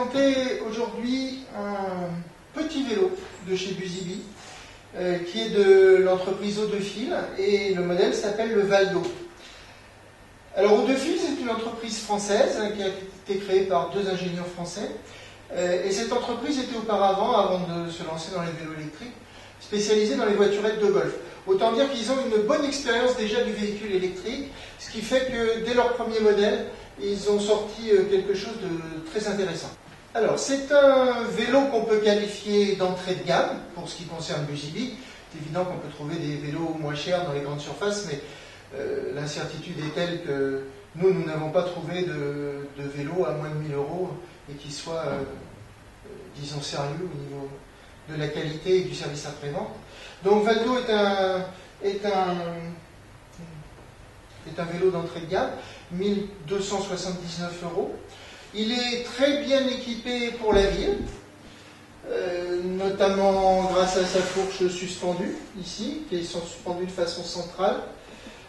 présenter aujourd'hui un petit vélo de chez Buzibi, qui est de l'entreprise Eau de Fil, et le modèle s'appelle le Valdo. Alors Eau de Fil, c'est une entreprise française qui a été créée par deux ingénieurs français, et cette entreprise était auparavant, avant de se lancer dans les vélos électriques, spécialisée dans les voiturettes de golf. Autant dire qu'ils ont une bonne expérience déjà du véhicule électrique, ce qui fait que dès leur premier modèle, ils ont sorti quelque chose de très intéressant. Alors, c'est un vélo qu'on peut qualifier d'entrée de gamme, pour ce qui concerne Buzibi. C'est évident qu'on peut trouver des vélos moins chers dans les grandes surfaces, mais l'incertitude est telle que nous n'avons pas trouvé de vélo à moins de 1000 € et qui soit, disons, sérieux au niveau de la qualité et du service après-vente. Donc Valdo est un vélo d'entrée de gamme, 1279 €. Il est très bien équipé pour la ville, notamment grâce à sa fourche suspendue, ici, qui est suspendue de façon centrale,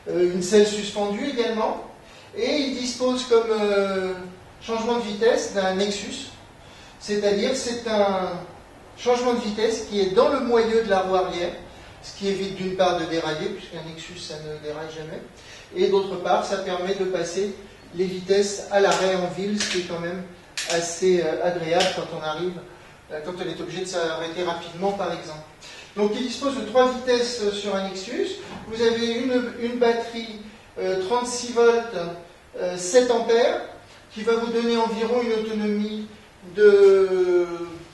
une selle suspendue également, et il dispose comme changement de vitesse d'un Nexus, c'est-à-dire c'est un changement de vitesse qui est dans le moyeu de la roue arrière, ce qui évite d'une part de dérailler, puisqu'un Nexus ça ne déraille jamais, et d'autre part ça permet de passer les vitesses à l'arrêt en ville, ce qui est quand même assez agréable quand on est obligé de s'arrêter rapidement par exemple. Donc il dispose de 3 vitesses sur un Nexus. Vous avez une batterie 36 volts 7 ampères qui va vous donner environ une autonomie de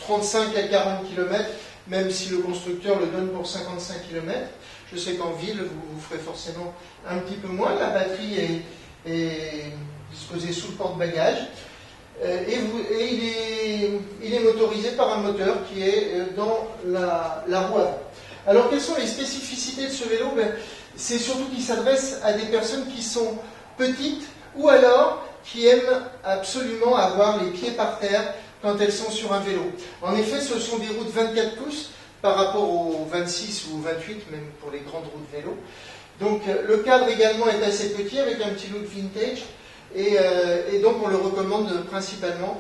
35 à 40 km, même si le constructeur le donne pour 55 km. Je sais qu'en ville, vous ferez forcément un petit peu moins. La batterie est disposée sous le porte-bagages. Et il est motorisé par un moteur qui est dans la roue avant. Alors, quelles sont les spécificités de ce vélo? C'est surtout qu'il s'adresse à des personnes qui sont petites ou alors qui aiment absolument avoir les pieds par terre quand elles sont sur un vélo. En effet, ce sont des roues de 24 pouces par rapport aux 26 ou 28, même pour les grandes roues de vélo. Donc le cadre également est assez petit avec un petit look vintage et donc on le recommande principalement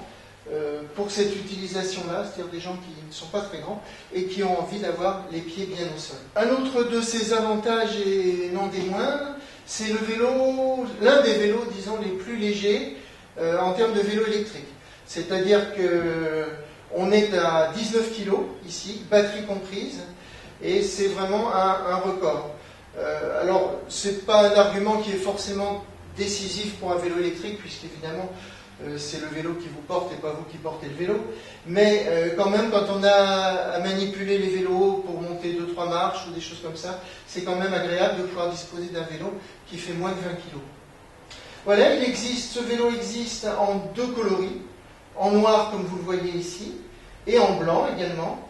pour cette utilisation-là, c'est-à-dire des gens qui ne sont pas très grands et qui ont envie d'avoir les pieds bien au sol. Un autre de ses avantages et non des moindres, c'est l'un des vélos, disons, les plus légers en termes de vélo électrique. C'est-à-dire qu'on est à 19 kg ici, batterie comprise, et c'est vraiment un record. Alors, ce n'est pas un argument qui est forcément décisif pour un vélo électrique, puisqu'évidemment, c'est le vélo qui vous porte et pas vous qui portez le vélo. Mais quand même, quand on a à manipuler les vélos pour monter 2-3 marches ou des choses comme ça, c'est quand même agréable de pouvoir disposer d'un vélo qui fait moins de 20 kg. Voilà, ce vélo existe en 2 coloris, en noir comme vous le voyez ici, et en blanc également,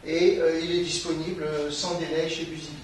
et il est disponible sans délai chez Buzibi.